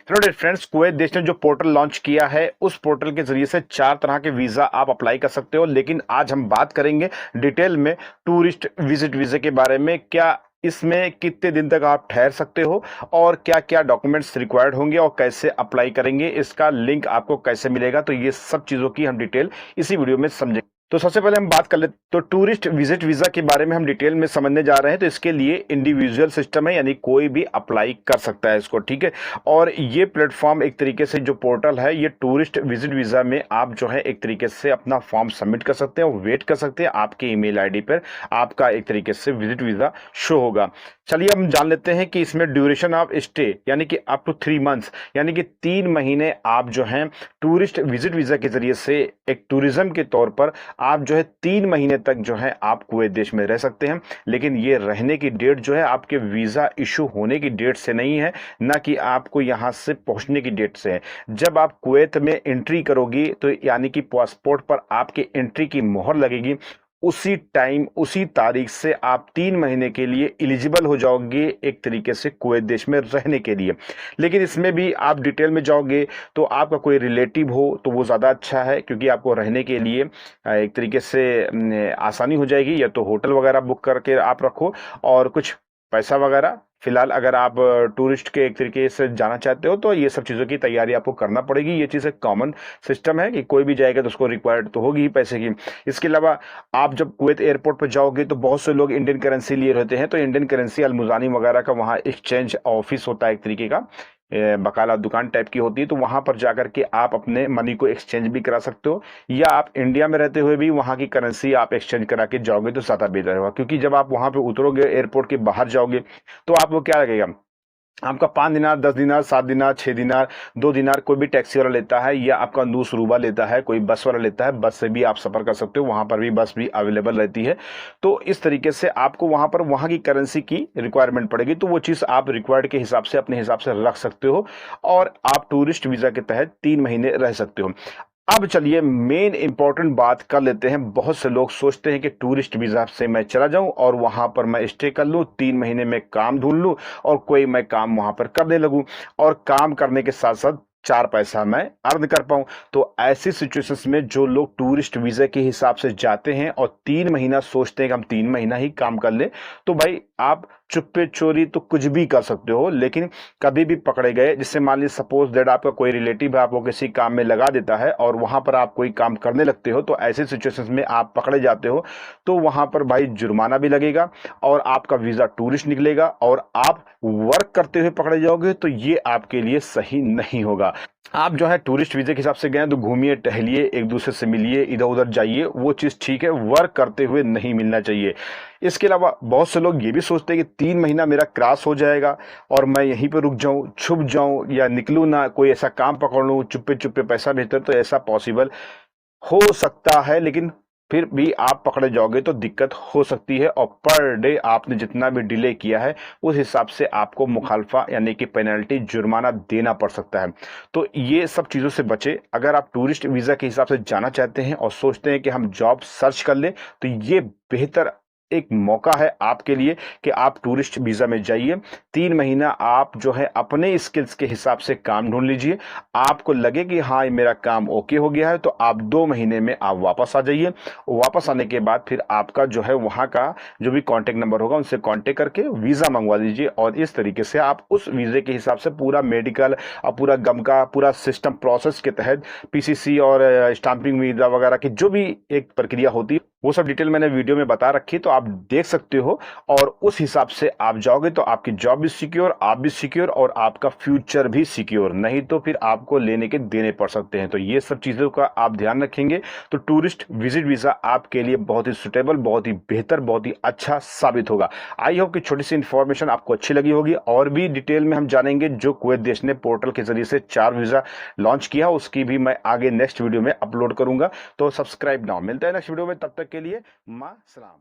Hello dear friends, Kuwait देश ने जो पोर्टल लॉन्च किया है उस पोर्टल के जरिए से 4 तरह के वीजा आप अप्लाई कर सकते हो। लेकिन आज हम बात करेंगे डिटेल में टूरिस्ट विजिट वीजे के बारे में। क्या इसमें कितने दिन तक आप ठहर सकते हो और क्या क्या डॉक्यूमेंट्स रिक्वायर्ड होंगे और कैसे अप्लाई करेंगे, इसका लिंक आपको कैसे मिलेगा, तो ये सब चीज़ों की हम डिटेल इसी वीडियो में समझेंगे। तो सबसे पहले हम बात कर लेते तो टूरिस्ट विजिट वीजा के बारे में हम डिटेल में समझने जा रहे हैं। तो इसके लिए इंडिविजुअल सिस्टम है, यानी कोई भी अप्लाई कर सकता है इसको, ठीक है। और ये प्लेटफॉर्म एक तरीके से जो पोर्टल है, ये टूरिस्ट विजिट वीजा में आप जो है एक तरीके से अपना फॉर्म सबमिट कर सकते हैं और वेट कर सकते हैं। आपके ईमेल आईडी पर आपका एक तरीके से विजिट वीजा शो होगा। चलिए हम जान लेते हैं कि इसमें ड्यूरेशन ऑफ स्टे यानी कि अप टू 3 मंथ्स यानी कि 3 महीने आप जो है टूरिस्ट विजिट वीजा के जरिए से एक टूरिज्म के तौर पर आप जो है 3 महीने तक जो है आप कुवैत देश में रह सकते हैं। लेकिन ये रहने की डेट जो है आपके वीजा इशू होने की डेट से नहीं है, ना कि आपको यहां से पहुंचने की डेट से है। जब आप कुवैत में एंट्री करोगी तो यानी कि पासपोर्ट पर आपके एंट्री की मोहर लगेगी, उसी टाइम उसी तारीख से आप 3 महीने के लिए एलिजिबल हो जाओगे एक तरीके से कुवैत देश में रहने के लिए। लेकिन इसमें भी आप डिटेल में जाओगे तो आपका कोई रिलेटिव हो तो वो ज़्यादा अच्छा है, क्योंकि आपको रहने के लिए एक तरीके से आसानी हो जाएगी। या तो होटल वगैरह बुक करके आप रखो और कुछ पैसा वगैरह फिलहाल अगर आप टूरिस्ट के एक तरीके से जाना चाहते हो तो ये सब चीज़ों की तैयारी आपको करना पड़ेगी। ये चीज़ एक कॉमन सिस्टम है कि कोई भी जाएगा तो उसको रिक्वायर्ड तो होगी ही पैसे की। इसके अलावा आप जब कुवैत एयरपोर्ट पर जाओगे तो बहुत से लोग इंडियन करेंसी लिए रहते हैं, तो इंडियन करेंसी अलमुजानी वगैरह का वहाँ एक्सचेंज ऑफिस होता है एक तरीके का, बकाला दुकान टाइप की होती है। तो वहां पर जाकर के आप अपने मनी को एक्सचेंज भी करा सकते हो, या आप इंडिया में रहते हुए भी वहां की करेंसी आप एक्सचेंज करा के जाओगे तो ज्यादा बेहतर होगा। क्योंकि जब आप वहां पे उतरोगे एयरपोर्ट के बाहर जाओगे तो आपको क्या लगेगा, आपका 5 दिनार, 10 दिनार, 7 दिनार, 6 दिनार, 2 दिनार कोई भी टैक्सी वाला लेता है, या आपका नूस रूबा लेता है, कोई बस वाला लेता है। बस से भी आप सफर कर सकते हो, वहां पर भी बस भी अवेलेबल रहती है। तो इस तरीके से आपको वहां पर वहां की करेंसी की रिक्वायरमेंट पड़ेगी, तो वो चीज आप रिक्वायर्ड के हिसाब से अपने हिसाब से रख सकते हो और आप टूरिस्ट वीजा के तहत 3 महीने रह सकते हो। अब चलिए मेन इंपॉर्टेंट बात कर लेते हैं। बहुत से लोग सोचते हैं कि टूरिस्ट वीजा से मैं चला जाऊं और वहां पर मैं स्टे कर लूं, 3 महीने में काम ढूंढ लूं और कोई मैं काम वहां पर करने लगूं और काम करने के साथ साथ 4 पैसा मैं अर्न कर पाऊं। तो ऐसी सिचुएशंस में जो लोग टूरिस्ट वीजा के हिसाब से जाते हैं और 3 महीना सोचते हैं कि हम 3 महीना ही काम कर ले, तो भाई आप चुप्पे चोरी तो कुछ भी कर सकते हो। लेकिन कभी भी पकड़े गए, जिससे मान लीजिए सपोज दैट आपका कोई रिलेटिव है, आपको किसी काम में लगा देता है और वहां पर आप कोई काम करने लगते हो, तो ऐसे सिचुएशंस में आप पकड़े जाते हो तो वहां पर भाई जुर्माना भी लगेगा और आपका वीजा टूरिस्ट निकलेगा और आप वर्क करते हुए पकड़े जाओगे, तो ये आपके लिए सही नहीं होगा। आप जो है टूरिस्ट वीजे के हिसाब से गए तो घूमिए, टहलिए, एक दूसरे से मिलिए, इधर उधर जाइए, वो चीज ठीक है। वर्क करते हुए नहीं मिलना चाहिए। इसके अलावा बहुत से लोग ये भी सोचते हैं कि 3 महीना मेरा क्रॉस हो जाएगा और मैं यहीं पे रुक जाऊं, छुप जाऊं या निकलूं ना, कोई ऐसा काम पकड़ लूं चुप्पे चुप्पे पैसा भेजकर। तो ऐसा पॉसिबल हो सकता है, लेकिन फिर भी आप पकड़े जाओगे तो दिक्कत हो सकती है और पर डे आपने जितना भी डिले किया है उस हिसाब से आपको मुखालफा यानी कि पेनल्टी, जुर्माना देना पड़ सकता है। तो ये सब चीज़ों से बचे। अगर आप टूरिस्ट वीज़ा के हिसाब से जाना चाहते हैं और सोचते हैं कि हम जॉब सर्च कर लें, तो ये बेहतर एक मौका है आपके लिए कि आप टूरिस्ट वीजा में जाइए। 3 महीना आप जो है अपने स्किल्स के हिसाब से काम ढूंढ लीजिए। आपको लगे कि हाँ ये मेरा काम ओके हो गया है, तो आप 2 महीने में आप वापस आ जाइए। वापस आने के बाद फिर आपका जो है वहाँ का जो भी कॉन्टेक्ट नंबर होगा उनसे कॉन्टेक्ट करके वीज़ा मंगवा लीजिए और इस तरीके से आप उस वीज़े के हिसाब से पूरा मेडिकल और पूरा गम का पूरा सिस्टम प्रोसेस के तहत पीसीसी और स्टाम्पिंग वीज़ा वगैरह की जो भी एक प्रक्रिया होती है वो सब डिटेल मैंने वीडियो में बता रखी, तो आप देख सकते हो और उस हिसाब से आप जाओगे तो आपकी जॉब भी सिक्योर, आप भी सिक्योर और आपका फ्यूचर भी सिक्योर। नहीं तो फिर आपको लेने के देने पड़ सकते हैं। तो ये सब चीज़ों का आप ध्यान रखेंगे तो टूरिस्ट विजिट वीज़ा आपके लिए बहुत ही सुटेबल, बहुत ही बेहतर, बहुत ही अच्छा साबित होगा। आई होप कि छोटी सी इन्फॉर्मेशन आपको अच्छी लगी होगी। और भी डिटेल में हम जानेंगे जो कुवैत देश ने पोर्टल के जरिए से 4 वीज़ा लॉन्च किया, उसकी भी मैं आगे नेक्स्ट वीडियो में अपलोड करूंगा। तो सब्सक्राइब नाउ। मिलता है नेक्स्ट वीडियो में, तब तक के लिए मां सलाम।